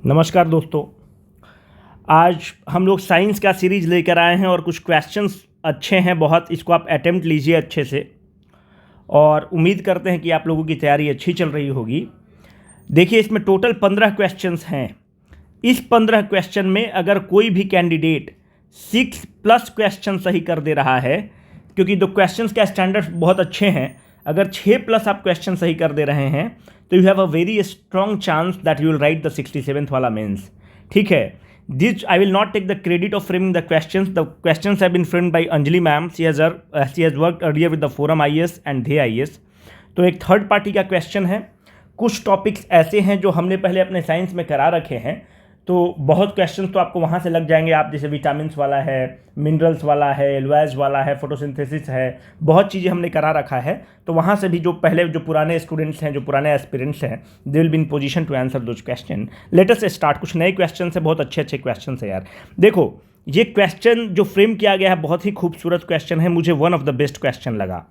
नमस्कार दोस्तों। आज हम लोग साइंस का सीरीज़ लेकर आए हैं और कुछ क्वेश्चंस अच्छे हैं बहुत। इसको आप अटेम्प्ट लीजिए अच्छे से और उम्मीद करते हैं कि आप लोगों की तैयारी अच्छी चल रही होगी। देखिए, इसमें टोटल 15 क्वेश्चंस हैं। इस 15 क्वेश्चन में अगर कोई भी कैंडिडेट 6+ क्वेश्चन सही कर दे रहा है, क्योंकि दो क्वेश्चंस का स्टैंडर्ड बहुत अच्छे हैं, अगर 6+ आप क्वेश्चन सही कर दे रहे हैं तो you have a very strong chance that you will write the 67th वाला मेंस। ठीक है, this I will not take the credit of framing the questions have been framed by Anjali ma'am. She has worked earlier with the forum IAS and the IAS। तो एक third party का question है। कुछ topics ऐसे हैं जो हमने पहले अपने साइंस में करा रखे हैं, तो बहुत क्वेश्चन तो आपको वहाँ से लग जाएंगे। आप जैसे विटामिन्स वाला है, मिनरल्स वाला है, एलवाइज वाला है, फोटोसिंथेसिस है, बहुत चीज़ें हमने करा रखा है। तो वहाँ से भी जो पहले जो पुराने स्टूडेंट्स हैं, जो पुराने एस्पिरेंट्स हैं, they will be in position to answer those question. Let us start. कुछ नए क्वेश्चन है, बहुत अच्छे अच्छे क्वेश्चन है यार। देखो, ये क्वेश्चन जो फ्रेम किया गया है बहुत ही खूबसूरत क्वेश्चन है। मुझे one of the best question लगा,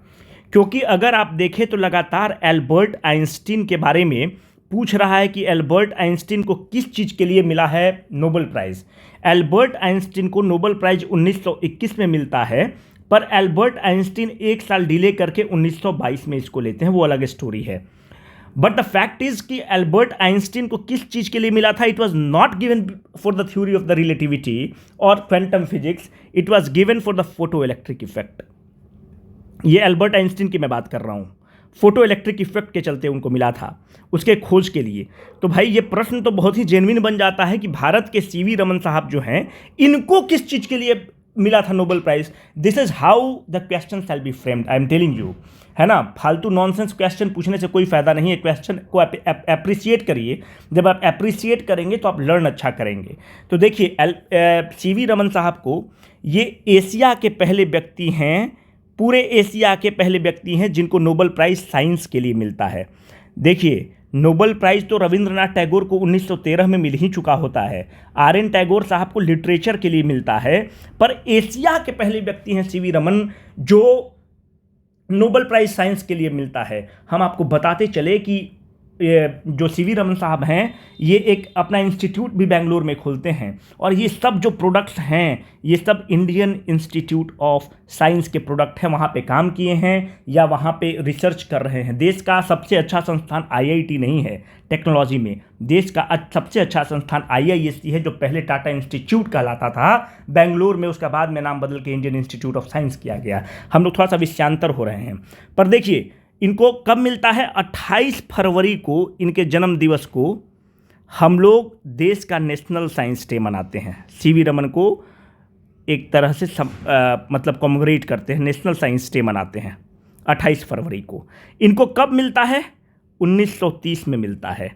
क्योंकि अगर आप देखें तो लगातार एल्बर्ट आइंस्टीन के बारे में पूछ रहा है कि एल्बर्ट आइंस्टीन को किस चीज़ के लिए मिला है नोबेल प्राइज़। एल्बर्ट आइंस्टीन को नोबेल प्राइज़ 1921 में मिलता है, पर एल्बर्ट आइंस्टीन एक साल डिले करके 1922 में इसको लेते हैं, वो अलग स्टोरी है। बट द फैक्ट इज कि एल्बर्ट आइंस्टीन को किस चीज़ के लिए मिला था? It was not given for the theory of the relativity और quantum physics, it was given for the photo electric effect. ये एल्बर्ट आइंस्टीन की मैं बात कर रहा हूँ। फोटो इलेक्ट्रिक इफेक्ट के चलते उनको मिला था, उसके खोज के लिए। तो भाई ये प्रश्न तो बहुत ही जेन्युइन बन जाता है कि भारत के CV रमन साहब जो हैं, इनको किस चीज़ के लिए मिला था Nobel prize. This is how the question shall be framed, I am telling you, है ना। फालतू नॉनसेंस क्वेश्चन पूछने से कोई फ़ायदा नहीं है। क्वेश्चन को अप्रिसिएट करिए। जब आप अप्रिसिएट करेंगे तो आप लर्न अच्छा करेंगे। तो देखिए, CV रमन साहब को ये एशिया के पहले व्यक्ति हैं, पूरे एशिया के पहले व्यक्ति हैं जिनको नोबेल प्राइज़ साइंस के लिए मिलता है। देखिए, नोबेल प्राइज़ तो रविंद्रनाथ टैगोर को 1913 में मिल ही चुका होता है। RN टैगोर साहब को लिटरेचर के लिए मिलता है, पर एशिया के पहले व्यक्ति हैं CV रमन जो नोबेल प्राइज़ साइंस के लिए मिलता है। हम आपको बताते चले कि ये जो CV रमन साहब हैं, ये एक अपना इंस्टीट्यूट भी बेंगलोर में खोलते हैं, और ये सब जो प्रोडक्ट्स हैं ये सब इंडियन इंस्टीट्यूट ऑफ साइंस के प्रोडक्ट हैं। वहाँ पे काम किए हैं या वहाँ पे रिसर्च कर रहे हैं। देश का सबसे अच्छा संस्थान IIT नहीं है टेक्नोलॉजी में, देश का सबसे अच्छा संस्थान IISc है, जो पहले टाटा इंस्टीट्यूट कहलाता था बेंगलोर में, उसका बाद में नाम बदल के इंडियन इंस्टीट्यूट ऑफ साइंस किया गया। हम लोग थोड़ा सा विषयांतर हो रहे हैं। पर देखिए, इनको कब मिलता है? 28 फरवरी को, इनके जन्म दिवस को हम लोग देश का नेशनल साइंस डे मनाते हैं। CV रमन को एक तरह से मतलब कॉमेमोरेट करते हैं, नेशनल साइंस डे मनाते हैं 28 फरवरी को। इनको कब मिलता है? 1930 में मिलता है।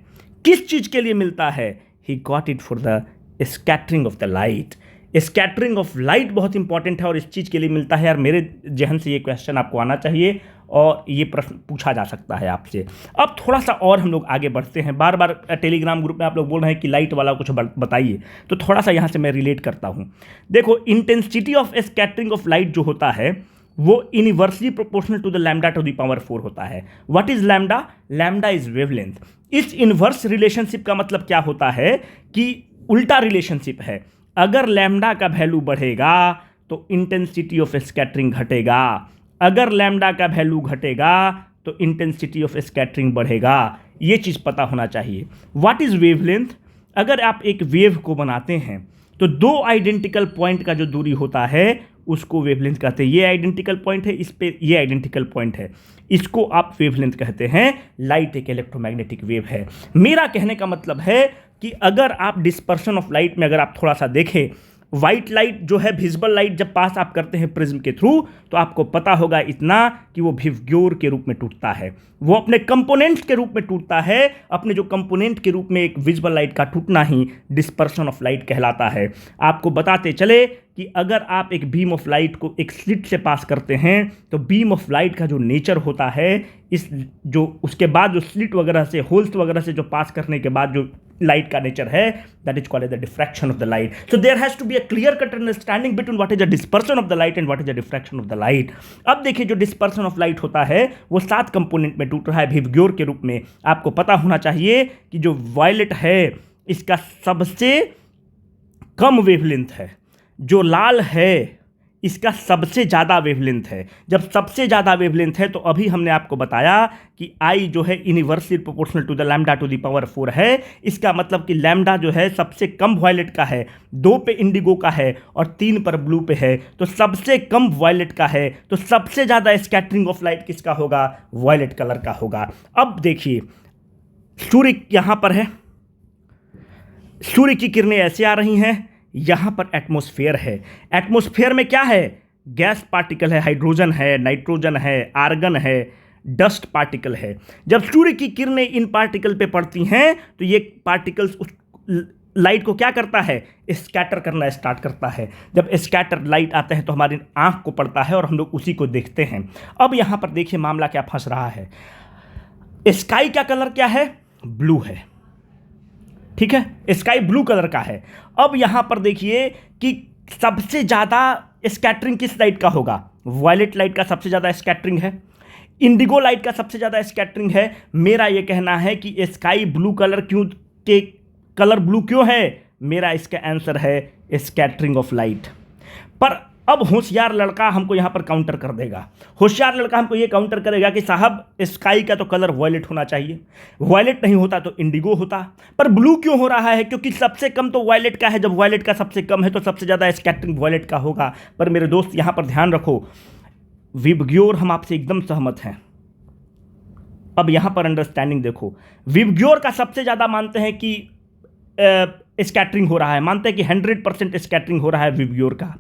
किस चीज़ के लिए मिलता है? He got it for the scattering of the light. Scattering of light बहुत इंपॉर्टेंट है और इस चीज़ के लिए मिलता है। यार, मेरे जहन से ये क्वेश्चन आपको आना चाहिए और ये प्रश्न पूछा जा सकता है आपसे। अब थोड़ा सा और हम लोग आगे बढ़ते हैं। बार बार टेलीग्राम ग्रुप में आप लोग बोल रहे हैं कि लाइट वाला कुछ बताइए, तो थोड़ा सा यहाँ से मैं रिलेट करता हूँ। देखो, intensity of scattering of light जो होता है वो inversely proportional to the lambda to the power 4 होता है। What is lambda? Lambda is wavelength. इस इनवर्स रिलेशनशिप का मतलब क्या होता है कि उल्टा रिलेशनशिप है। अगर लैम्डा का वैल्यू बढ़ेगा तो इंटेंसिटी ऑफ स्कैटरिंग घटेगा, अगर लैम्डा का वैल्यू घटेगा तो इंटेंसिटी ऑफ स्कैटरिंग बढ़ेगा। ये चीज़ पता होना चाहिए। What is wavelength? अगर आप एक वेव को बनाते हैं तो दो आइडेंटिकल पॉइंट का जो दूरी होता है उसको वेवलेंथ कहते हैं। ये आइडेंटिकल पॉइंट है, इस पे ये आइडेंटिकल पॉइंट है, इसको आप वेवलेंथ कहते हैं। लाइट एक इलेक्ट्रोमैग्नेटिक वेव है। मेरा कहने का मतलब है कि अगर आप डिस्पर्शन ऑफ लाइट में अगर आप थोड़ा सा देखें, वाइट लाइट जो है, विजिबल लाइट जब पास आप करते हैं प्रिज्म के थ्रू, तो आपको पता होगा इतना कि वो विवग्योर के रूप में टूटता है, वो अपने कंपोनेंट्स के रूप में टूटता है। अपने जो कंपोनेंट के रूप में एक विजिबल लाइट का टूटना ही डिस्पर्शन ऑफ लाइट कहलाता है। आपको बताते चले कि अगर आप एक बीम ऑफ लाइट को एक स्लिट से पास करते हैं तो बीम ऑफ लाइट का जो नेचर होता है, इस जो उसके बाद जो स्लिट वगैरह से, होल्स वगैरह से जो पास करने के बाद जो लाइट का नेचर है, that is called the diffraction of the light. So there has to be a clear cut understanding between what is the dispersion of the light and what is the diffraction of the light. अब देखिए, जो dispersion of light होता है वो 7 component में टूट रहा है विवग्योर के रूप में। आपको पता होना चाहिए कि जो वायलेट है, इसका सबसे कम वेवलेंथ है। जो लाल है इसका सबसे ज़्यादा वेवलेंथ है। जब सबसे ज़्यादा वेवलेंथ है तो अभी हमने आपको बताया कि आई जो है inversely proportional to the lambda to the power 4 है। इसका मतलब कि लैम्डा जो है सबसे कम वायलेट का है, 2 पे इंडिगो का है और 3 पर ब्लू पे है, तो सबसे कम वायलेट का है। तो सबसे ज़्यादा स्कैटरिंग ऑफ लाइट किसका होगा? वायलेट कलर का होगा। अब देखिए सूर्य यहाँ पर है, सूर्य की किरणें ऐसे आ रही हैं, यहाँ पर एटमॉस्फेयर है। एटमॉस्फेयर में क्या है? गैस पार्टिकल है, हाइड्रोजन है, नाइट्रोजन है, आर्गन है, डस्ट पार्टिकल है। जब सूर्य की किरणें इन पार्टिकल पे पड़ती हैं तो ये पार्टिकल्स उस लाइट को क्या करता है? स्कैटर करना स्टार्ट करता है। जब स्कैटर लाइट आते हैं तो हमारी आंख को पड़ता है और हम लोग उसी को देखते हैं। अब यहाँ पर देखिए मामला क्या फंस रहा है। स्काई का कलर क्या है? ब्लू है, ठीक है, स्काई ब्लू कलर का है। अब यहां पर देखिए कि सबसे ज्यादा स्कैटरिंग किस लाइट का होगा? वायलेट लाइट का सबसे ज्यादा स्कैटरिंग है, इंडिगो लाइट का सबसे ज्यादा स्कैटरिंग है। मेरा यह कहना है कि स्काई ब्लू कलर क्यों के कलर ब्लू क्यों है? मेरा इसका आंसर है स्कैटरिंग ऑफ लाइट। पर अब होशियार लड़का हमको यहां पर काउंटर कर देगा। होशियार लड़का हमको ये काउंटर करेगा कि साहब स्काई का तो कलर वायलेट होना चाहिए, वायलेट नहीं होता तो इंडिगो होता, पर ब्लू क्यों हो रहा है? क्योंकि सबसे कम तो वायलेट का है। जब वायलेट का सबसे कम है तो सबसे ज़्यादा स्कैटरिंग वायलेट का होगा। पर मेरे दोस्त यहां पर ध्यान रखो, विबग्योर हम आपसे एकदम सहमत हैं। अब यहां पर अंडरस्टैंडिंग देखो, विबग्योर का सबसे ज़्यादा मानते हैं कि स्कैटरिंग हो रहा है, मानते हैं कि 100% स्कैटरिंग हो रहा है विबग्योर का।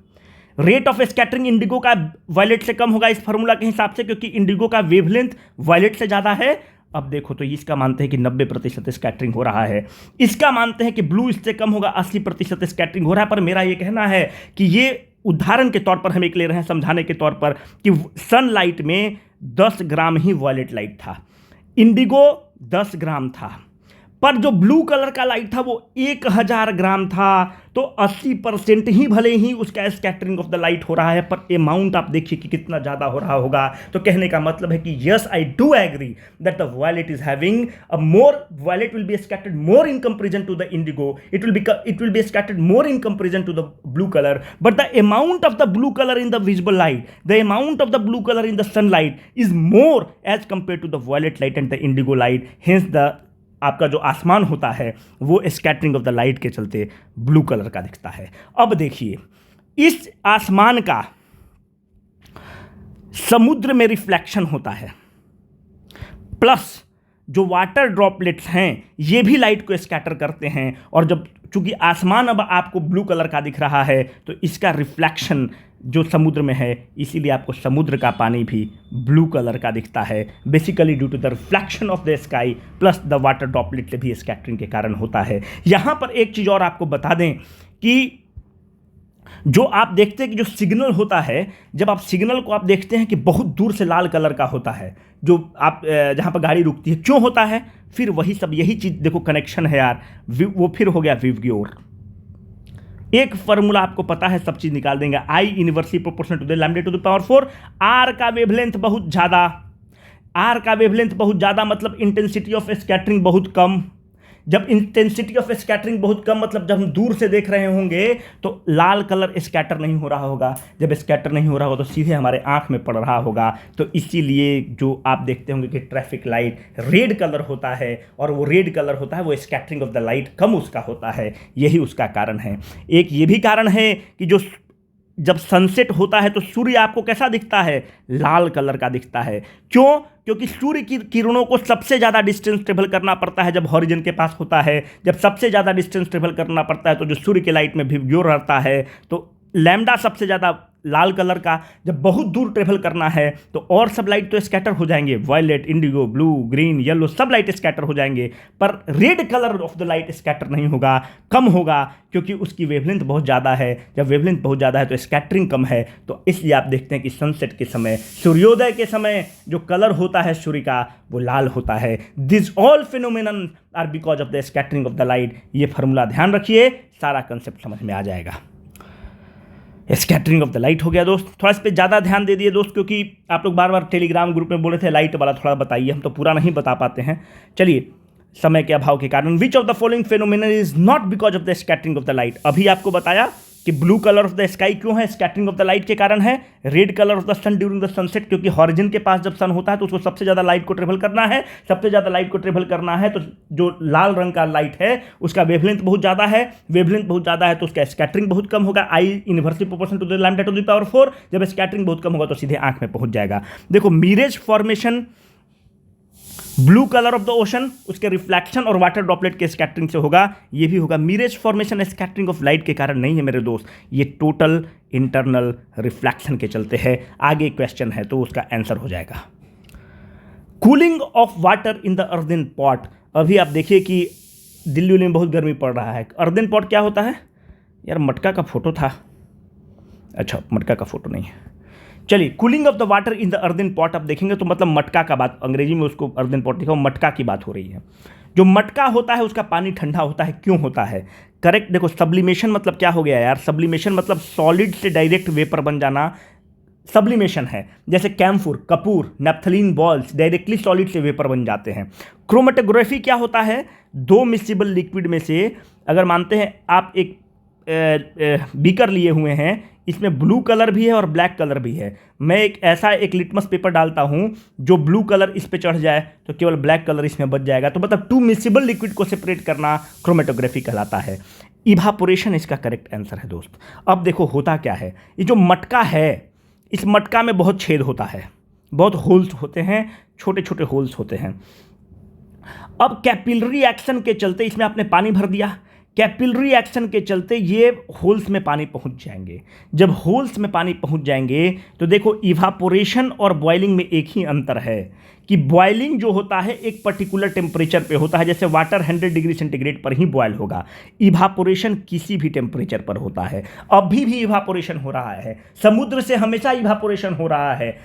रेट ऑफ स्कैटरिंग इंडिगो का वायलेट से कम होगा इस फार्मूला के हिसाब से, क्योंकि इंडिगो का वेवलेंथ वायलेट से ज़्यादा है। अब देखो तो इसका मानते हैं कि 90% स्कैटरिंग हो रहा है। इसका मानते हैं कि ब्लू इससे कम होगा, 80% स्कैटरिंग हो रहा है। पर मेरा ये कहना है कि ये उदाहरण के तौर पर हम एक ले रहे हैं, समझाने के तौर पर, कि सनलाइट में 10 ग्राम ही वायलेट लाइट था, इंडिगो 10 ग्राम था, पर जो ब्लू कलर का लाइट था वो 1000 ग्राम था। तो 80% ही भले ही उसका स्कैटरिंग ऑफ द लाइट हो रहा है, पर अमाउंट आप देखिए कि कितना ज़्यादा हो रहा होगा। तो कहने का मतलब है कि yes, I do agree that the violet is having a more, violet will be scattered more in comparison to the indigo, it will be scattered more in comparison to the blue colour, but the amount of the blue colour in the visible light, the amount of the blue colour in the sunlight is more as compare to the violet light and the indigo light. Hence the आपका जो आसमान होता है वो scattering of the light के चलते blue colour का दिखता है। अब देखिए इस आसमान का समुद्र में रिफ्लेक्शन होता है, प्लस जो वाटर ड्रॉपलेट्स हैं ये भी लाइट को स्कैटर करते हैं। और जब चूंकि आसमान अब आपको ब्लू कलर का दिख रहा है तो इसका रिफ्लेक्शन जो समुद्र में है, इसीलिए आपको समुद्र का पानी भी ब्लू कलर का दिखता है, basically due to the reflection of the sky plus the water droplet भी स्कैटरिंग के कारण होता है। यहाँ पर एक चीज़ और आपको बता दें कि जो आप देखते हैं कि जो सिग्नल होता है, जब आप सिग्नल को आप देखते हैं कि बहुत दूर से लाल कलर का होता है, जो आप जहाँ पर गाड़ी रुकती है, क्यों होता है? फिर वही सब यही चीज़ देखो, कनेक्शन है यार, वो फिर हो गया विबग्योर। एक फॉर्मूला आपको पता है, सब चीज निकाल देंगे। I inversely proportional to the lambda to the power 4। R का वेवलेंथ बहुत ज़्यादा, आर का वेवलेंथ बहुत ज़्यादा मतलब इंटेंसिटी ऑफ स्कैटरिंग बहुत कम। जब इंटेंसिटी ऑफ स्कैटरिंग बहुत कम मतलब जब हम दूर से देख रहे होंगे तो लाल कलर स्कैटर नहीं हो रहा होगा। जब स्कैटर नहीं हो रहा होगा तो सीधे हमारे आंख में पड़ रहा होगा। तो इसीलिए जो आप देखते होंगे कि ट्रैफिक लाइट रेड कलर होता है, और वो रेड कलर होता है वो स्कैटरिंग ऑफ द लाइट कम उसका होता है, यही उसका कारण है। एक ये भी कारण है कि जो जब सनसेट होता है तो सूर्य आपको कैसा दिखता है? लाल कलर का दिखता है। क्यों? क्योंकि सूर्य की किरणों को सबसे ज़्यादा डिस्टेंस ट्रेवल करना पड़ता है जब हॉरिजन के पास होता है। जब सबसे ज़्यादा डिस्टेंस ट्रेवल करना पड़ता है तो जो सूर्य के लाइट में विबग्योर रहता है, तो लैम्डा सबसे ज़्यादा लाल कलर का। जब बहुत दूर ट्रेवल करना है तो और सब लाइट तो स्कैटर हो जाएंगे, violet, indigo, blue, green, yellow, सब लाइट स्कैटर हो जाएंगे, पर red colour of the light scatter नहीं होगा, कम होगा, क्योंकि उसकी वेवलेंथ बहुत ज़्यादा है। जब वेवलेंथ बहुत ज़्यादा है तो स्कैटरिंग कम है। तो इसलिए आप देखते हैं कि सनसेट के समय, सूर्योदय के समय जो कलर होता है सूर्य का वो लाल होता है। This all phenomenon are because of the scattering of the light. ये फार्मूला ध्यान रखिए, सारा कंसेप्ट समझ में आ जाएगा। स्कैटरिंग ऑफ द लाइट हो गया दोस्त। थोड़ा इस पर ज़्यादा ध्यान दे दिए दोस्त, क्योंकि आप लोग बार बार टेलीग्राम ग्रुप में बोले थे लाइट वाला थोड़ा बताइए, हम तो पूरा नहीं बता पाते हैं। चलिए समय के अभाव के कारण। Which of the following phenomenon is not because of the scattering of the light. अभी आपको बताया कि blue colour of the sky क्यों है, स्कैटरिंग ऑफ द लाइट के कारण है। Red colour of the sun during the sunset, क्योंकि हॉरिजन के पास जब सन होता है तो उसको सबसे ज़्यादा लाइट को ट्रेवल करना है, सबसे ज़्यादा लाइट को ट्रेवल करना है तो जो लाल रंग का लाइट है उसका वेवलेंथ बहुत ज़्यादा है, वेवलेंथ बहुत ज़्यादा है तो उसका स्कैटरिंग बहुत कम होगा, I inversely proportional to the lambda to the power 4। जब स्कैटरिंग बहुत कम होगा तो सीधे आंख में पहुंच जाएगा। देखो mirage formation blue colour of the ocean उसके रिफ्लेक्शन और वाटर ड्रॉपलेट के स्कैटरिंग से होगा, ये भी होगा। Mirage formation scattering of light के कारण नहीं है मेरे दोस्त, ये टोटल इंटरनल रिफ्लेक्शन के चलते है। आगे क्वेश्चन है तो उसका आंसर हो जाएगा। Cooling of water in the earthen pot. अभी आप देखिए कि दिल्ली में बहुत गर्मी पड़ रहा है। अर्दन पॉट क्या होता है यार, मटका का फोटो था, अच्छा मटका का फोटो नहीं है, चलिए। Cooling of the water in the earthen pot आप देखेंगे तो मतलब मटका का बात, अंग्रेजी में उसको अर्दन पॉट लिखा, मटका की बात हो रही है। जो मटका होता है उसका पानी ठंडा होता है, क्यों होता है? करेक्ट। देखो सब्लिमेशन मतलब क्या हो गया यार, सब्लिमेशन मतलब सॉलिड से डायरेक्ट वेपर बन जाना, सब्लिमेशन है। जैसे कैम्फर, कपूर, नेप्थलीन बॉल्स डायरेक्टली सॉलिड से वेपर बन जाते हैं। क्रोमेटोग्राफी क्या होता है, दो मिक्सिबल लिक्विड में से अगर मानते हैं आप एक बीकर लिए हुए हैं, इसमें ब्लू कलर भी है और ब्लैक कलर भी है, मैं एक लिटमस पेपर डालता हूं जो ब्लू कलर इस पे चढ़ जाए तो केवल ब्लैक कलर इसमें बच जाएगा, तो मतलब टू मिक्सिबल लिक्विड को सेपरेट करना क्रोमेटोग्राफी कहलाता है। इवापोरेशन इसका करेक्ट आंसर है दोस्त। अब देखो होता क्या है, ये जो मटका है इस मटका में बहुत छेद होता है, बहुत होल्स होते हैं, छोटे छोटे होल्स होते हैं। अब कैपिलरी एक्शन के चलते इसमें आपने पानी भर दिया, कैपिलरी एक्शन के चलते ये होल्स में पानी पहुंच जाएंगे। जब होल्स में पानी पहुंच जाएंगे तो देखो इवापोरेशन और बॉइलिंग में एक ही अंतर है कि बॉइलिंग जो होता है एक पर्टिकुलर टेम्परेचर पे होता है, जैसे वाटर 100 डिग्री सेंटीग्रेड पर ही बॉयल होगा। इवापोरेशन किसी भी टेम्परेचर पर होता है। अभी भी इवापोरेशन हो रहा है, समुद्र से हमेशा इवापोरेशन हो रहा है।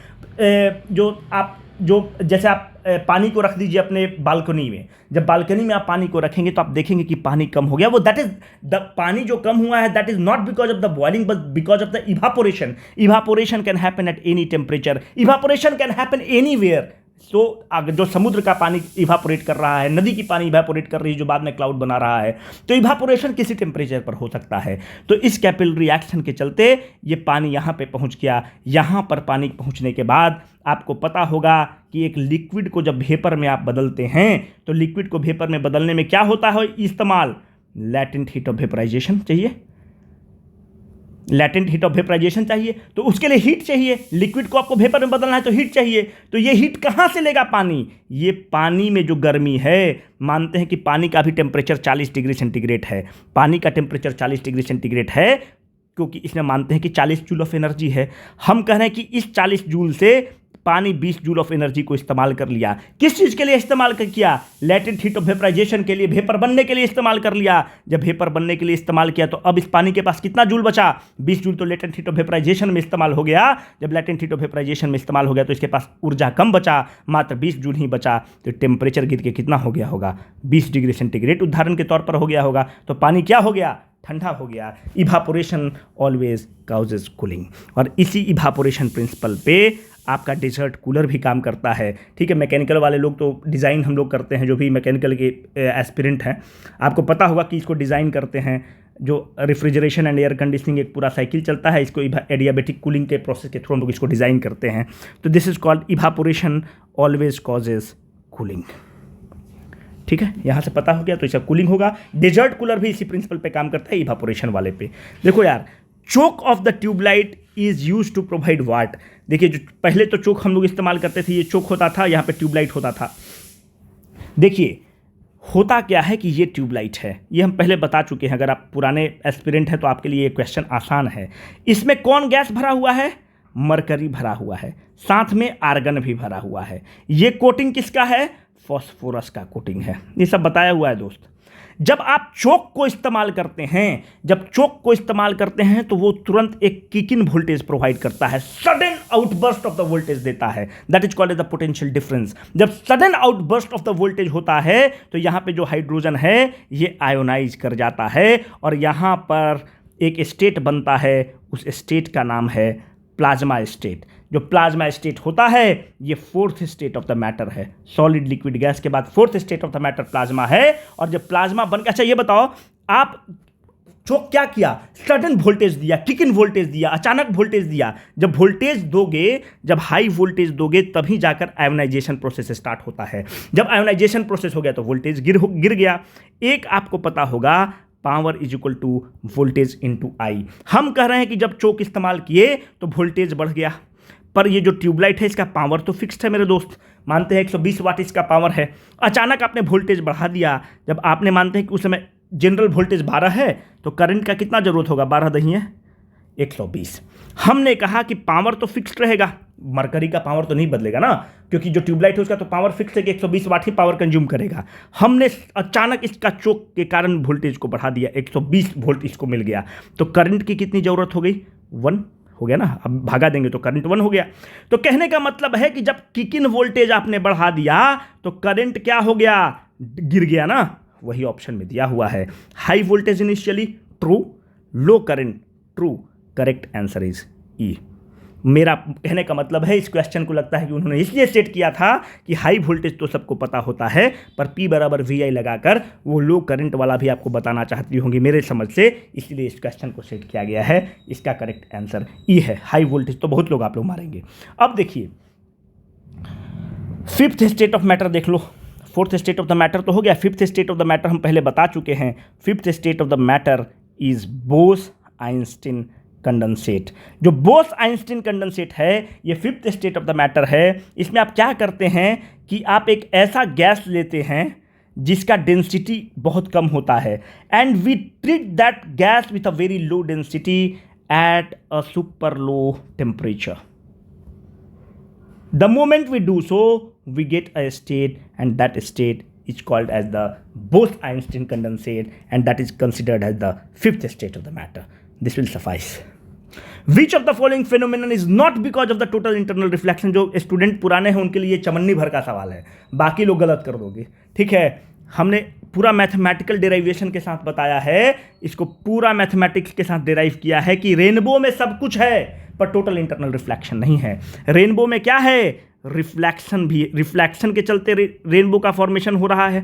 जैसे आप पानी को रख दीजिए अपने बालकनी में, जब बालकनी में आप पानी को रखेंगे तो आप देखेंगे कि पानी कम हो गया, वो दैट इज द पानी जो कम हुआ है that is not because of the boiling but because of the evaporation. Evaporation can happen at any temperature, evaporation can happen anywhere. तो जो समुद्र का पानी इवापोरेट कर रहा है, नदी की पानी इवापोरेट कर रही है जो बाद में क्लाउड बना रहा है, तो इवापोरेशन किसी टेम्परेचर पर हो सकता है। तो इस कैपिलरी एक्शन के चलते ये पानी यहाँ पे पहुँच गया। यहाँ पर पानी पहुँचने के बाद आपको पता होगा कि एक लिक्विड को जब वेपर में आप बदलते हैं तो लिक्विड को वेपर में बदलने में क्या होता है इस्तेमाल, लैटेंट हीट ऑफ वेपराइजेशन चाहिए, लैटेंट हीट ऑफ वेपराइजेशन चाहिए। तो उसके लिए हीट चाहिए, लिक्विड को आपको वेपर में बदलना है तो हीट चाहिए। तो ये हीट कहाँ से लेगा पानी, ये पानी में जो गर्मी है, मानते हैं कि पानी का भी टेम्परेचर 40 डिग्री सेंटीग्रेड है, पानी का टेम्परेचर 40 डिग्री सेंटीग्रेड है क्योंकि इसमें मानते हैं कि 40 जूल ऑफ एनर्जी है। हम कह रहे हैं कि इस 40 जूल से पानी 20 जूल ऑफ एनर्जी को इस्तेमाल कर लिया। किस चीज़ के लिए इस्तेमाल किया, लेटेंट हीट ऑफ वेपराइजेशन के लिए, वेपर बनने के लिए इस्तेमाल कर लिया। जब वेपर बनने के लिए इस्तेमाल किया तो अब इस पानी के पास कितना जूल बचा, 20 जूल तो लेटेंट हीट ऑफ वेपराइजेशन में इस्तेमाल हो गया। जब लेटेंट हीट ऑफ वेपराइजेशन में इस्तेमाल हो गया तो इसके पास ऊर्जा कम बचा, मात्र 20 जूल ही बचा। तो टेम्परेचर गिर के कितना हो गया होगा, 20 डिग्री सेंटीग्रेड उदाहरण के तौर पर हो गया होगा। तो पानी क्या हो गया, ठंडा हो गया। इवापोरेशन ऑलवेज काउजेज कूलिंग, और इसी इवापोरेशन प्रिंसिपल पे आपका डेजर्ट कूलर भी काम करता है। ठीक है, मैकेनिकल वाले लोग तो डिज़ाइन हम लोग करते हैं, जो भी मैकेनिकल के एस्पिरेंट हैं आपको पता होगा कि इसको डिज़ाइन करते हैं। जो रेफ्रिजरेशन एंड एयर कंडीशनिंग एक पूरा साइकिल चलता है, इसको एडियाबेटिक कूलिंग के प्रोसेस के थ्रू हम लोग इसको डिज़ाइन करते हैं। तो this is called evaporation always causes cooling. ठीक है, यहाँ से पता हो गया तो इसका कूलिंग होगा। डेजर्ट कूलर भी इसी प्रिंसिपल पे काम करता है, इवापोरेशन वाले पे। देखो यार, choke of the tubelight is use to provide watt. देखिए जो पहले तो चोक हम लोग इस्तेमाल करते थे, ये चोक होता था, यहाँ पे ट्यूबलाइट होता था। देखिए होता क्या है कि ये ट्यूबलाइट है, ये हम पहले बता चुके हैं। अगर आप पुराने एस्पिरेंट हैं तो आपके लिए ये क्वेश्चन आसान है। इसमें कौन गैस भरा हुआ है, मरकरी भरा हुआ है, साथ में आर्गन भी भरा हुआ है। ये कोटिंग किसका है, फॉस्फोरस का कोटिंग है। ये सब बताया हुआ है दोस्त। जब आप चोक को इस्तेमाल करते हैं, तो वो तुरंत एक किक इन वोल्टेज प्रोवाइड करता है, sudden outburst of the voltage देता है। That is called the potential difference. जब sudden outburst of the voltage होता है तो यहां पे जो हाइड्रोजन है ये आयोनाइज कर जाता है और यहां पर एक स्टेट बनता है, उस स्टेट का नाम है प्लाज्मा स्टेट। जो प्लाज्मा स्टेट होता है ये fourth state of the matter है। सॉलिड लिक्विड गैस के बाद fourth state of the matter plasma है। और जब प्लाज्मा बन, अच्छा ये बताओ, आप चोक क्या किया, सडन वोल्टेज दिया, किक इन वोल्टेज दिया, अचानक वोल्टेज दिया। जब वोल्टेज दोगे, जब हाई वोल्टेज दोगे तभी जाकर आयोनाइजेशन प्रोसेस स्टार्ट होता है। जब आयोनाइजेशन प्रोसेस हो गया तो वोल्टेज गिर गया। एक आपको पता होगा, power is equal to voltage into I. हम कह रहे हैं कि जब चोक इस्तेमाल किए तो वोल्टेज बढ़ गया, पर ये जो ट्यूबलाइट है इसका पावर तो फिक्स्ड है मेरे दोस्त, मानते हैं 120 वाट इसका पावर है। अचानक आपने वोल्टेज बढ़ा दिया, जब आपने मानते हैं कि उस समय जनरल वोल्टेज 12 है तो करंट का कितना जरूरत होगा, 12 दही है 120। हमने कहा कि पावर तो फिक्स्ड रहेगा, मरकरी का पावर तो नहीं बदलेगा ना, क्योंकि जो ट्यूबलाइट है उसका तो पावर फिक्स है कि 120 वाट ही पावर कंज्यूम करेगा। हमने अचानक इसका चोक के कारण वोल्टेज को बढ़ा दिया, 120 वोल्ट इसको मिल गया, तो करंट की कितनी जरूरत हो गई, 1 हो गया ना। अब भागा देंगे तो करंट 1 हो गया। तो कहने का मतलब है कि जब किक इन वोल्टेज आपने बढ़ा दिया तो करंट क्या हो गया, गिर गया ना। वही ऑप्शन में दिया हुआ है, high voltage initially true, low current true, correct answer is E. मेरा कहने का मतलब है, इस क्वेश्चन को लगता है कि उन्होंने इसलिए सेट किया था कि हाई वोल्टेज तो सबको पता होता है, पर P बराबर VI लगाकर वो लो करंट वाला भी आपको बताना चाहती होंगी मेरे समझ से, इसलिए इस क्वेश्चन को सेट किया गया है। इसका करेक्ट आंसर ई है। हाई वोल्टेज तो बहुत लोग आप लोग मारेंगे। अब देखिए फिफ्थ स्टेट ऑफ मैटर देख लो। Fourth state of the matter तो हो गया, fifth state of the matter हम पहले बता चुके हैं। Fifth state of the matter is Bose Einstein condensate. जो बोस आइंस्टीन कंडेंसेट है ये fifth state of the matter है। इसमें आप क्या करते हैं कि आप एक ऐसा गैस लेते हैं जिसका डेंसिटी बहुत कम होता है, and we treat that gas with a very low density at a super low temperature. The moment we do so, we get a state, and that state is called as the Bose-Einstein condensate, and that is considered as the fifth state of the matter. This will suffice. Which of the following phenomenon is not because of the total internal reflection? जो student पुराने हैं उनके लिए चमन्नी भर का सवाल है, बाकी लोग गलत कर दोगे। ठीक है, हमने पूरा मैथमेटिकल डेराइवेशन के साथ बताया है, इसको पूरा मैथमेटिक्स के साथ डेराइव किया है कि रेनबो में सब कुछ है पर टोटल इंटरनल रिफ्लेक्शन नहीं है। रेनबो में क्या है, रिफ्लेक्शन भी, रिफ्लेक्शन के चलते रेनबो का फॉर्मेशन हो रहा है,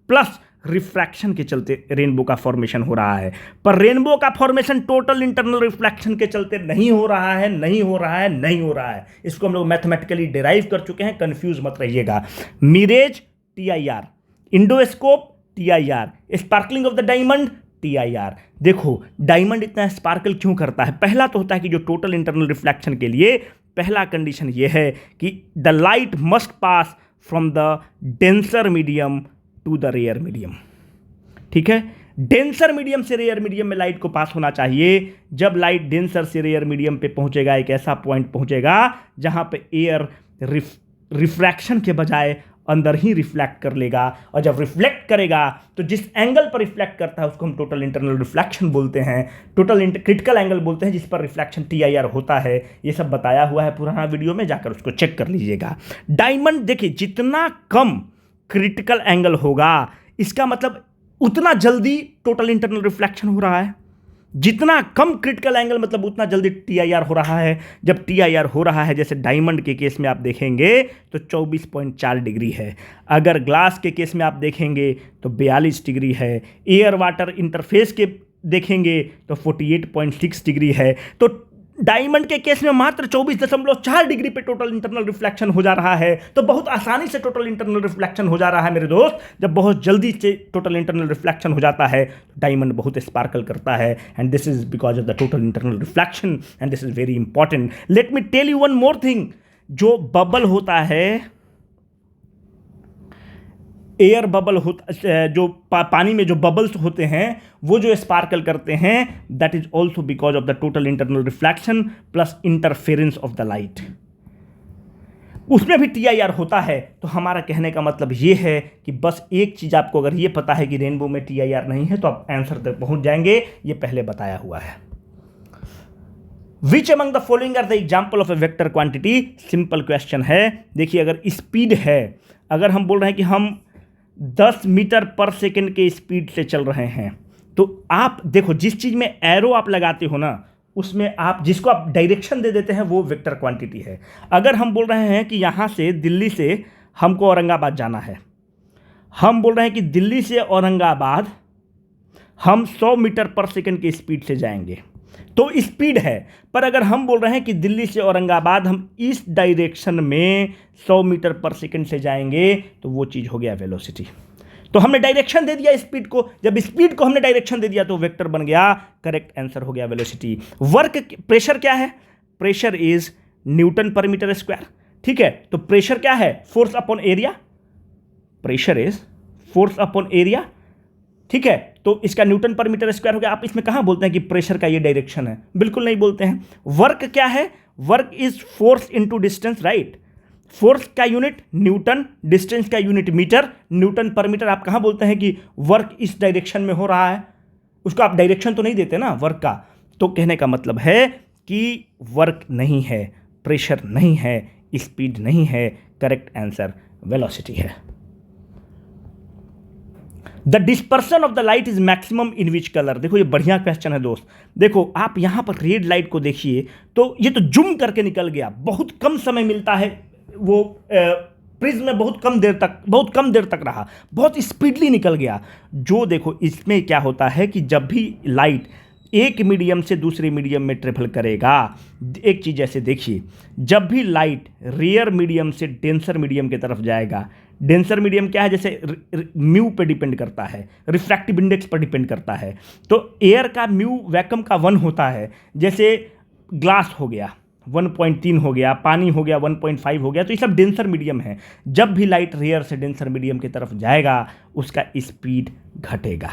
प्लस रिफ्रैक्शन के चलते रेनबो का फॉर्मेशन हो रहा है। पर रेनबो का फॉर्मेशन टोटल इंटरनल रिफ्लेक्शन के चलते नहीं हो रहा है, नहीं हो रहा है, नहीं हो रहा है। इसको हम लोग मैथमेटिकली डेराइव कर चुके हैं, कंफ्यूज मत रहिएगा। Mirage TIR, endoscope TIR, sparkling of the diamond TIR। देखो डायमंड इतना स्पार्कल क्यों करता है, पहला तो होता है कि जो टोटल इंटरनल रिफ्लेक्शन के लिए पहला कंडीशन ये है कि the light must pass from the denser medium to the rare medium. ठीक है, डेंसर मीडियम से रेयर मीडियम में लाइट को पास होना चाहिए। जब लाइट डेंसर से रेयर मीडियम पे पहुंचेगा, एक ऐसा पॉइंट पहुंचेगा जहां पे एयर रिफ्रैक्शन के बजाय अंदर ही रिफ्लेक्ट कर लेगा, और जब रिफ्लेक्ट करेगा तो जिस एंगल पर रिफ्लेक्ट करता है उसको हम टोटल इंटरनल रिफ्लेक्शन बोलते हैं, टोटल क्रिटिकल एंगल बोलते हैं, जिस पर रिफ्लेक्शन TIR होता है। ये सब बताया हुआ है पुराना वीडियो में, जाकर उसको चेक कर लीजिएगा। डायमंड देखिए, जितना कम क्रिटिकल एंगल होगा इसका मतलब उतना जल्दी टोटल इंटरनल रिफ्लेक्शन हो रहा है, जितना कम क्रिटिकल एंगल मतलब उतना जल्दी TIR हो रहा है। जब TIR हो रहा है, जैसे डायमंड के केस में आप देखेंगे तो 24.4 डिग्री है, अगर ग्लास के केस में आप देखेंगे तो 42 डिग्री है, एयर वाटर इंटरफेस के देखेंगे तो 48.6 डिग्री है। तो डायमंड के केस में मात्र 24.4 डिग्री पे टोटल इंटरनल रिफ्लेक्शन हो जा रहा है। तो बहुत आसानी से टोटल इंटरनल रिफ्लेक्शन हो जा रहा है मेरे दोस्त। जब बहुत जल्दी से टोटल इंटरनल रिफ्लेक्शन हो जाता है तो डायमंड बहुत स्पार्कल करता है, and this is because of the total internal reflection, and this is very important. Let me tell you one more thing. जो बबल होता है, एयर बबल होता, जो पानी में जो बबल्स होते हैं वो जो स्पार्कल करते हैं, that is also because of the total internal reflection plus interference of the light. उसमें भी TIR होता है। तो हमारा कहने का मतलब ये है कि बस एक चीज़ आपको अगर ये पता है कि रेनबो में TIR नहीं है तो आप आंसर तक पहुंच जाएंगे, ये पहले बताया हुआ है। Which among the following are the example of a vector quantity? Simple question है। देखिए, अगर स्पीड है, अगर हम बोल रहे हैं कि हम 10 मीटर पर सेकेंड के स्पीड से चल रहे हैं, तो आप देखो जिस चीज़ में एरो आप लगाते हो ना उसमें आप जिसको आप डायरेक्शन दे देते हैं वो वेक्टर क्वांटिटी है। अगर हम बोल रहे हैं कि यहाँ से दिल्ली से हमको औरंगाबाद जाना है, हम बोल रहे हैं कि दिल्ली से औरंगाबाद हम 100 मीटर पर सेकंड की स्पीड से जाएंगे, तो स्पीड है। पर अगर हम बोल रहे हैं कि दिल्ली से औरंगाबाद हम इस डायरेक्शन में 100 मीटर पर सेकंड से जाएंगे, तो वो चीज़ हो गया वेलोसिटी। तो हमने डायरेक्शन दे दिया स्पीड को, जब स्पीड को हमने डायरेक्शन दे दिया तो वेक्टर बन गया, करेक्ट आंसर हो गया वेलोसिटी। वर्क प्रेशर क्या है? प्रेशर इज न्यूटन पर मीटर स्क्वायर। ठीक है, तो प्रेशर क्या है? Force upon area. Pressure is force upon area. ठीक है, तो इसका न्यूटन पर मीटर स्क्वायर हो गया। आप इसमें कहां बोलते हैं कि प्रेशर का ये डायरेक्शन है? बिल्कुल नहीं बोलते हैं। वर्क क्या है? Work is force into distance, right. Force का यूनिट न्यूटन, डिस्टेंस का यूनिट मीटर, न्यूटन पर मीटर। आप कहां बोलते हैं कि वर्क इस डायरेक्शन में हो रहा है? उसको आप डायरेक्शन तो नहीं देते ना वर्क का। तो कहने का मतलब है कि वर्क नहीं है, प्रेशर नहीं है, स्पीड नहीं है, करेक्ट आंसर वेलोसिटी है। The dispersion of the light is maximum in which colour? देखो ये बढ़िया क्वेश्चन है दोस्त। देखो आप यहां पर रेड लाइट को देखिए, तो ये तो जूम करके निकल गया, बहुत कम समय मिलता है, वो प्रिज्म में बहुत कम देर तक रहा, बहुत स्पीडली निकल गया। जो देखो इसमें क्या होता है कि जब भी लाइट एक मीडियम से दूसरे मीडियम में ट्रेवल करेगा, एक चीज़ ऐसे देखिए, जब भी लाइट रेयर मीडियम से डेंसर मीडियम की तरफ जाएगा, डेंसर मीडियम क्या है? जैसे म्यू पे डिपेंड करता है, रिफ्रैक्टिव इंडेक्स पर डिपेंड करता है। तो एयर का म्यू वैक्यूम का 1 होता है, जैसे ग्लास हो गया 1.3 हो गया, पानी हो गया 1.5 हो गया, तो ये सब डेंसर मीडियम है। जब भी लाइट रेयर से डेंसर मीडियम की तरफ जाएगा उसका स्पीड घटेगा,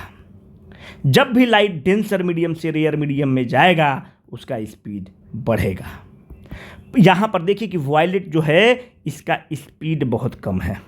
जब भी लाइट डेंसर मीडियम से रेयर मीडियम में जाएगा उसका स्पीड बढ़ेगा। यहां पर देखिए कि वायलेट जो है इसका स्पीड बहुत कम है।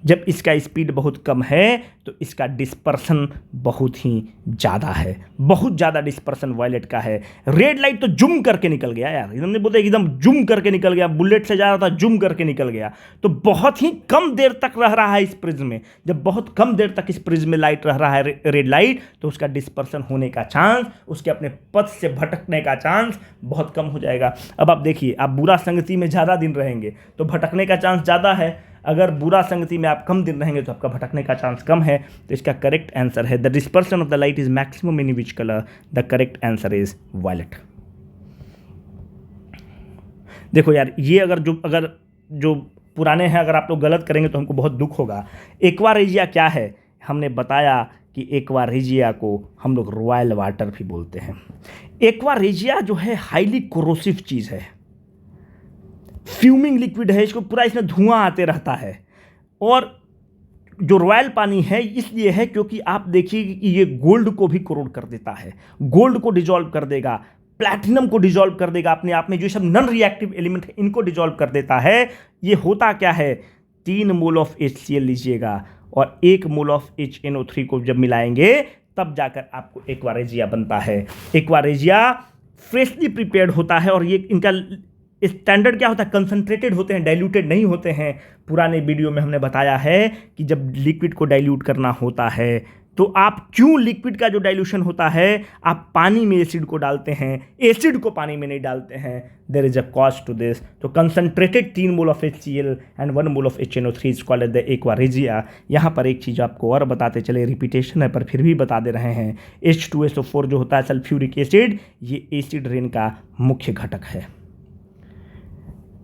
जब इसका स्पीड बहुत कम है तो इसका डिस्पर्सन बहुत ही ज़्यादा है, बहुत ज़्यादा डिस्पर्सन वायलेट का है। रेड लाइट तो जूम करके निकल गया यार, एकदम बोलते एकदम जूम करके निकल गया, बुलेट से जा रहा था जूम करके निकल गया। तो बहुत ही कम देर तक रह रहा है इस प्रिज्म में। जब बहुत कम देर तक इस प्रिज्म में लाइट रह रहा है रेड लाइट, तो उसका डिस्पर्सन होने का चांस, उसके अपने पथ से भटकने का चांस बहुत कम हो जाएगा। अब आप देखिए, आप बुरा संगति में ज़्यादा दिन रहेंगे तो भटकने का चांस ज़्यादा है, अगर बुरा संगति में आप कम दिन रहेंगे तो आपका भटकने का चांस कम है। तो इसका करेक्ट आंसर है the dispersion of the light is maximum in which colour? The correct answer is violet. देखो यार, ये अगर जो पुराने हैं अगर आप लोग गलत करेंगे तो हमको बहुत दुख होगा। एक्वा रेजिया क्या है? हमने बताया कि एक्वा रेजिया को हम लोग रॉयल वाटर भी बोलते हैं। एक्वा रेजिया जो है हाईली कोरोसिव चीज़ है, फ्यूमिंग लिक्विड है, इसको पूरा इसमें धुआं आते रहता है। और जो रॉयल पानी है इसलिए है क्योंकि आप देखिए कि ये गोल्ड को भी कोरोड कर देता है, गोल्ड को डिजॉल्व कर देगा, प्लैटिनम को डिजॉल्व कर देगा अपने आप में, जो सब नॉन रिएक्टिव एलिमेंट है इनको डिजॉल्व कर देता है। ये होता क्या है? 3 मोल ऑफ HCl लीजिएगा और 1 मोल ऑफ HNO3 को जब मिलाएंगे तब जाकर आपको एक्वा रेजिया बनता है। एक्वा रेजिया फ्रेशली प्रिपेयर्ड होता है और ये इनका स्टैंडर्ड क्या होता है? कंसंट्रेटेड होते हैं, डाइल्यूटेड नहीं होते हैं। पुराने वीडियो में हमने बताया है कि जब लिक्विड को डाइल्यूट करना होता है तो आप क्यों लिक्विड का जो डाइल्यूशन होता है आप पानी में एसिड को डालते हैं, एसिड को पानी में नहीं डालते हैं। There is a cause to this. तो concentrated 3 mole of HCl and 1 mole of HNO3 is called the aqua regia. यहाँ पर एक चीज़ आपको और बताते चले, रिपीटेशन है पर फिर भी बता दे रहे हैं। H2SO4 जो होता है सल्फ्यूरिक एसिड, ये एसिड रेन का मुख्य घटक है।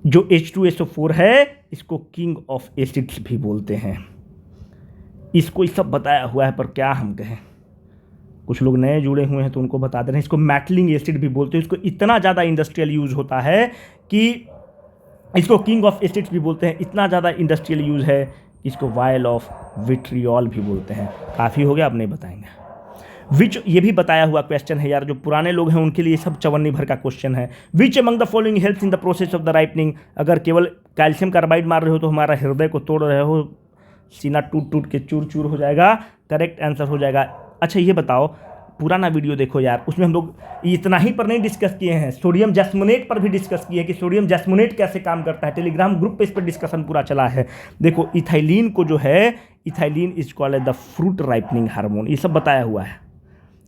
जो H2SO4 है इसको किंग ऑफ एसिड्स भी बोलते हैं। इसको सब बताया हुआ है पर क्या हम कहें, कुछ लोग नए जुड़े हुए हैं तो उनको बता दे रहे हैं। इसको मैटलिंग एसिड भी बोलते हैं। इसको इतना ज़्यादा इंडस्ट्रियल यूज होता है कि इसको किंग ऑफ एसिड्स भी बोलते हैं। इतना ज़्यादा इंडस्ट्रियल यूज है इसको वायल ऑफ विट्रियोल भी बोलते हैं। काफ़ी हो गया, अब नहीं बताएंगे। विच ये भी बताया हुआ क्वेश्चन है यार, जो पुराने लोग हैं उनके लिए सब चवन्नी भर का क्वेश्चन है। Which among the following helps in the process of the ripening? अगर केवल कैल्शियम कार्बाइड मार रहे हो तो हमारा हृदय को तोड़ रहे हो, सीना टूट टूट के चूर चूर हो जाएगा, करेक्ट आंसर हो जाएगा। अच्छा ये बताओ, पुराना वीडियो देखो यार, उसमें हम लोग इतना ही पर नहीं डिस्कस किए हैं, सोडियम जैस्मोनेट पर भी डिस्कस किए हैं कि सोडियम जैस्मोनेट कैसे काम करता है। टेलीग्राम ग्रुप पे इस पर डिस्कशन पूरा चला है। देखो इथाइलिन को जो है, ethylene is called the fruit ripening hormone, ये सब बताया हुआ है।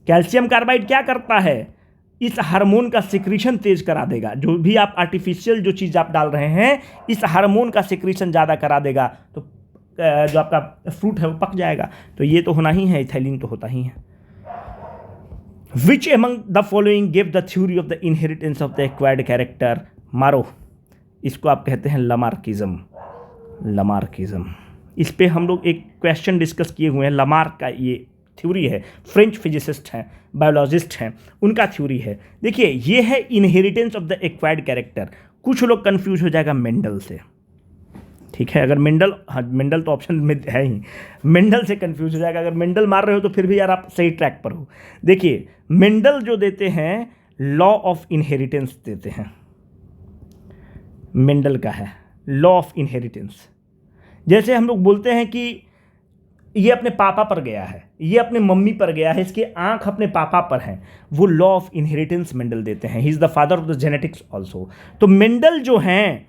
कैल्शियम कार्बाइड क्या करता है? इस हार्मोन का सिक्रीशन तेज करा देगा। जो भी आप आर्टिफिशियल जो चीज़ आप डाल रहे हैं, इस हार्मोन का सिक्रीशन ज़्यादा करा देगा, तो जो आपका फ्रूट है वो पक जाएगा। तो ये तो होना ही है, इथाइलिन तो होता ही है। Which among the following give the theory of the inheritance of the acquired character? मारो, इसको आप कहते हैं लमार्किज्म। लमार्किज्म, इस पे हम लोग एक क्वेश्चन डिस्कस किए हुए हैं। लमार्क का ये थ्योरी है, फ्रेंच फिजिसिस्ट हैं, बायोलॉजिस्ट हैं, उनका थ्योरी है। देखिए, ये है inheritance of the acquired character. कुछ लोग कंफ्यूज हो जाएगा मेंडल से, ठीक है। अगर मेंडल, हाँ मेंडल तो ऑप्शन में है ही, मेंडल से कंफ्यूज हो जाएगा। अगर मेंडल मार रहे हो तो फिर भी यार आप सही ट्रैक पर हो। देखिए, मेंडल जो देते हैं लॉ ऑफ इनहेरिटेंस देते हैं, मेंडल का है लॉ ऑफ इनहेरिटेंस। जैसे हम लोग बोलते हैं कि ये अपने पापा पर गया है, ये अपने मम्मी पर गया है, इसकी आंख अपने पापा पर है, वो लॉ ऑफ इनहेरिटेंस मेंडल देते हैं। He is the father of the genetics also. तो मेंडल जो हैं,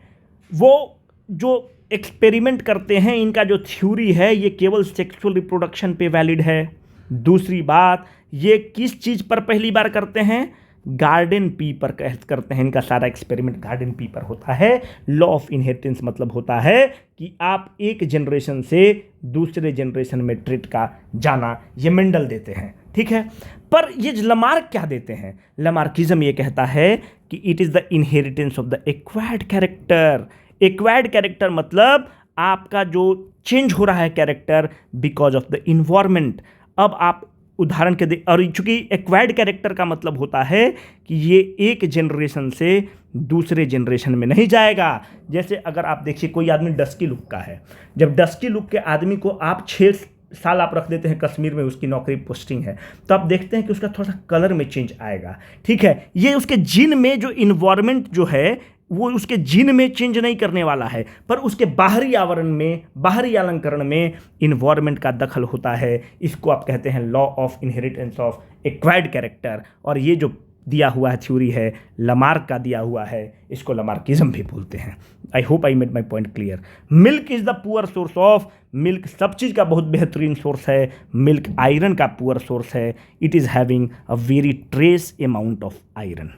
वो जो एक्सपेरिमेंट करते हैं, इनका जो थ्योरी है ये केवल सेक्सुअल रिप्रोडक्शन पे वैलिड है। दूसरी बात, ये किस चीज़ पर पहली बार करते हैं? गार्डन पी पर करते हैं। इनका सारा एक्सपेरिमेंट गार्डन पी पर होता है। लॉ ऑफ इनहेरिटेंस मतलब होता है कि आप एक जनरेशन से दूसरे जनरेशन में ट्रेट का जाना, ये मेंडल देते हैं, ठीक है। पर ये लमार्क क्या देते हैं? लमार्किज्म ये कहता है कि it is the inheritance of the acquired character. Acquired character मतलब आपका जो चेंज हो रहा है character because of the environment. अब आप उदाहरण के दे, और चूंकि एक्वायर्ड कैरेक्टर का मतलब होता है कि ये एक जनरेशन से दूसरे जनरेशन में नहीं जाएगा। जैसे अगर आप देखिए, कोई आदमी डस्की लुक का है, जब डस्की लुक के आदमी को आप 6 साल आप रख देते हैं कश्मीर में, उसकी नौकरी पोस्टिंग है, तो आप देखते हैं कि उसका थोड़ा सा कलर में चेंज आएगा, ठीक है। ये उसके जीन में जो इन्वायरमेंट जो है वो उसके जीन में चेंज नहीं करने वाला है, पर उसके बाहरी आवरण में, बाहरी अलंकरण में इन्वायरमेंट का दखल होता है। इसको आप कहते हैं law of inheritance of acquired character. और ये जो दिया हुआ है थ्योरी है, लमार्क का दिया हुआ है, इसको लमार्किज्म भी बोलते हैं। I hope I made my point clear. Milk is the poor source of, milk सब चीज़ का बहुत बेहतरीन सोर्स है। मिल्क आयरन का पुअर सोर्स है। It is having a very trace amount of iron.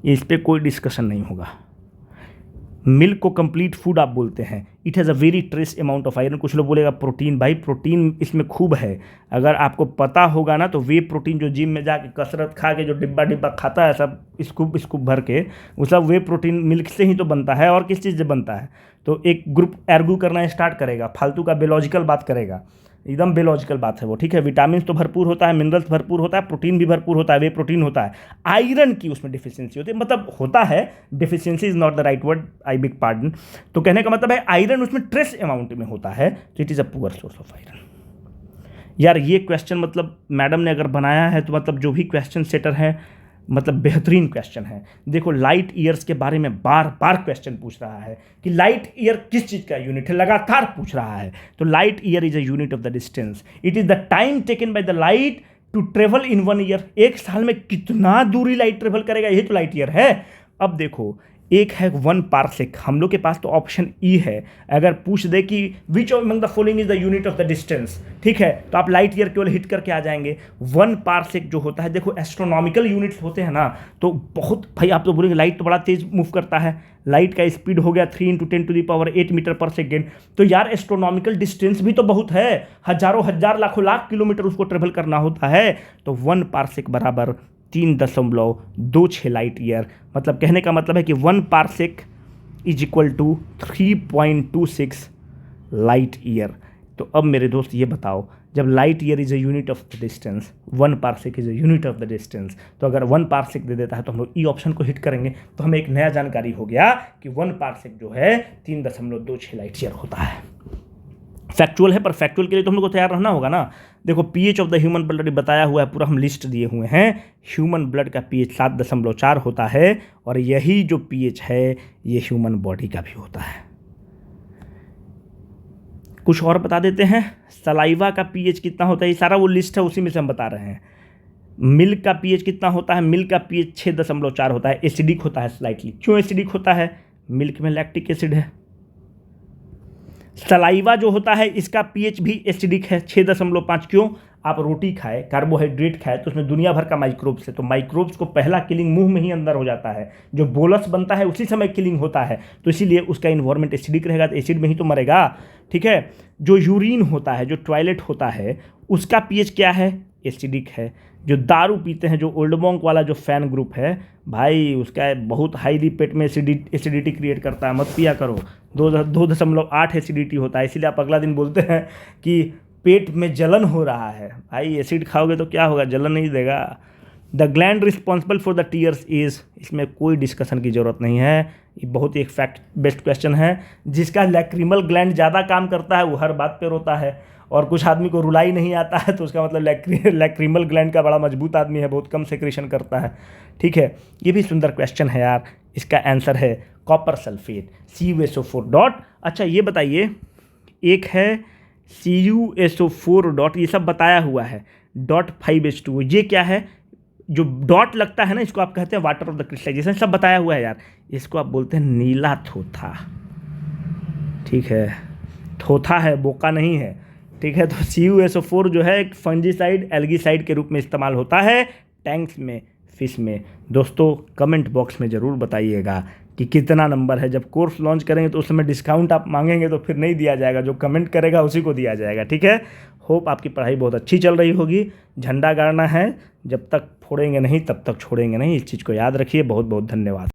इस पर कोई डिस्कशन नहीं होगा। मिल्क को कंप्लीट फूड आप बोलते हैं। It has a very trace amount of iron. कुछ लोग बोलेगा प्रोटीन, भाई प्रोटीन इसमें खूब है। अगर आपको पता होगा ना, तो वे प्रोटीन जो जिम में जाके कसरत खा के जो डिब्बा खाता है सब स्कूप भर के, वो सब वे प्रोटीन मिल्क से ही तो बनता है। और किस चीज़ से बनता है? तो एक ग्रुप एर्गू करना स्टार्ट करेगा, फालतू का बेलॉजिकल बात करेगा, एकदम बेलॉजिकल बात है वो, ठीक है। विटामिन तो भरपूर होता है, मिनरल्स भरपूर होता है, प्रोटीन भी भरपूर होता है, वे प्रोटीन होता है। आयरन की उसमें डिफिशियंसी होती है, मतलब होता है, deficiency is not the right word, I big pardon. तो कहने का मतलब है आयरन उसमें ट्रेस अमाउंट में होता है, तो it is a poor source of iron. यार ये क्वेश्चन मतलब मैडम ने अगर बनाया है तो मतलब जो भी क्वेश्चन सेटर है मतलब बेहतरीन क्वेश्चन है। देखो, लाइट ईयर्स के बारे में बार बार क्वेश्चन पूछ रहा है कि लाइट ईयर किस चीज़ का यूनिट है, लगातार पूछ रहा है। तो light year is a unit of the distance. It is the time taken by the light to travel in 1 year. एक साल में कितना दूरी लाइट ट्रेवल करेगा, यही तो लाइट ईयर है। अब देखो, एक है 1 पार्सेक, हम लोग के पास तो ऑप्शन ई है। अगर पूछ दे कि विच among the following is the unit of the distance, ठीक है, तो आप लाइट ईयर केवल हिट करके आ जाएंगे। 1 पार्सेक जो होता है, देखो एस्ट्रोनॉमिकल यूनिट्स होते हैं ना, तो बहुत, भाई आप तो बोलेंगे लाइट तो बड़ा तेज मूव करता है, लाइट का स्पीड हो गया 3 × 10⁸ मीटर पर सेकेंड। तो यार एस्ट्रोनॉमिकल डिस्टेंस भी तो बहुत है, हजारों हजार लाखों लाख किलोमीटर उसको ट्रेवल करना होता है। तो 1 पार्सेक बराबर 3.26 लाइट ईयर। मतलब कहने का मतलब है कि 1 parsec is equal to 3.26 light year. तो अब मेरे दोस्त ये बताओ, जब light year is a unit of the distance, 1 parsec is a unit of the distance, तो अगर 1 पार्सेक दे देता है तो हम लोग ई ऑप्शन को हिट करेंगे, तो हमें एक नया जानकारी हो गया कि 1 पार्सेक जो है 3.26 लाइट ईयर होता है। फैक्चुअल है, पर फैक्चुअल के लिए तो हम लोग को तैयार रहना होगा ना। देखो, pH of the human blood बताया हुआ है, पूरा हम लिस्ट दिए हुए हैं। ह्यूमन ब्लड का पीएच 7.4 होता है, और यही जो पीएच है ये ह्यूमन बॉडी का भी होता है। कुछ और बता देते हैं, सलाइवा का पीएच कितना होता है, ये सारा वो लिस्ट है, उसी में से हम बता रहे हैं। मिल्क का पीएच कितना होता है, मिल्क का पीएच 6.4 होता है, एसिडिक होता है स्लाइटली। क्यों एसिडिक होता है? मिल्क में लैक्टिक एसिड है। सलाइवा जो होता है इसका पीएच भी एसिडिक है, 6.5। क्यों? आप रोटी खाए, कार्बोहाइड्रेट खाए, तो उसमें दुनिया भर का माइक्रोब्स है। तो माइक्रोब्स को पहला किलिंग मुंह में ही अंदर हो जाता है, जो बोलस बनता है उसी समय किलिंग होता है। तो इसीलिए उसका इन्वायरमेंट एसिडिक रहेगा, तो एसिड में ही तो मरेगा। ठीक है, जो यूरिन होता है, जो टॉयलेट होता है, उसका पीएच क्या है? एसिडिक है। जो दारू पीते हैं, जो ओल्ड मॉन्क वाला जो फैन ग्रुप है भाई, उसका बहुत हाईली पेट में एसिडिटी क्रिएट करता है, मत पिया करो। 2.8 एसिडिटी होता है, इसीलिए आप अगला दिन बोलते हैं कि पेट में जलन हो रहा है। भाई एसिड खाओगे तो क्या होगा? जलन नहीं देगा। The gland responsible for the tears is, इसमें कोई डिस्कशन की ज़रूरत नहीं है, ये बहुत ही एक फैक्ट बेस्ड क्वेश्चन है। जिसका लैक्रिमल ग्लैंड ज़्यादा काम करता है वो हर बात पे रोता है, और कुछ आदमी को रुलाई नहीं आता है तो उसका मतलब लैक्रिमल ग्लैंड का बड़ा मजबूत आदमी है, बहुत कम सेक्रेशन करता है। ठीक है, ये भी सुंदर क्वेश्चन है यार। इसका आंसर है कॉपर सल्फेट, CuSO4 डॉट। अच्छा ये बताइए, एक है CuSO4 डॉट, ये सब बताया हुआ है, .5H2O, ये क्या है? जो डॉट लगता है ना, इसको आप कहते हैं वाटर ऑफ द क्रिस्टलाइजेशन, सब बताया हुआ है यार। इसको आप बोलते हैं नीला थोथा। ठीक है, थोथा है, बोका नहीं है। ठीक है, तो CuSO4 जो है एक फंजीसाइड, एल्गीसाइड के रूप में इस्तेमाल होता है टैंक्स में, फिश में। दोस्तों कमेंट बॉक्स में ज़रूर बताइएगा कि कितना नंबर है। जब कोर्स लॉन्च करेंगे तो उस समय डिस्काउंट आप मांगेंगे तो फिर नहीं दिया जाएगा, जो कमेंट करेगा उसी को दिया जाएगा। ठीक है, होप आपकी पढ़ाई बहुत अच्छी चल रही होगी। झंडा गाड़ना है, जब तक फोड़ेंगे नहीं तब तक छोड़ेंगे नहीं, इस चीज़ को याद रखिए। बहुत बहुत धन्यवाद।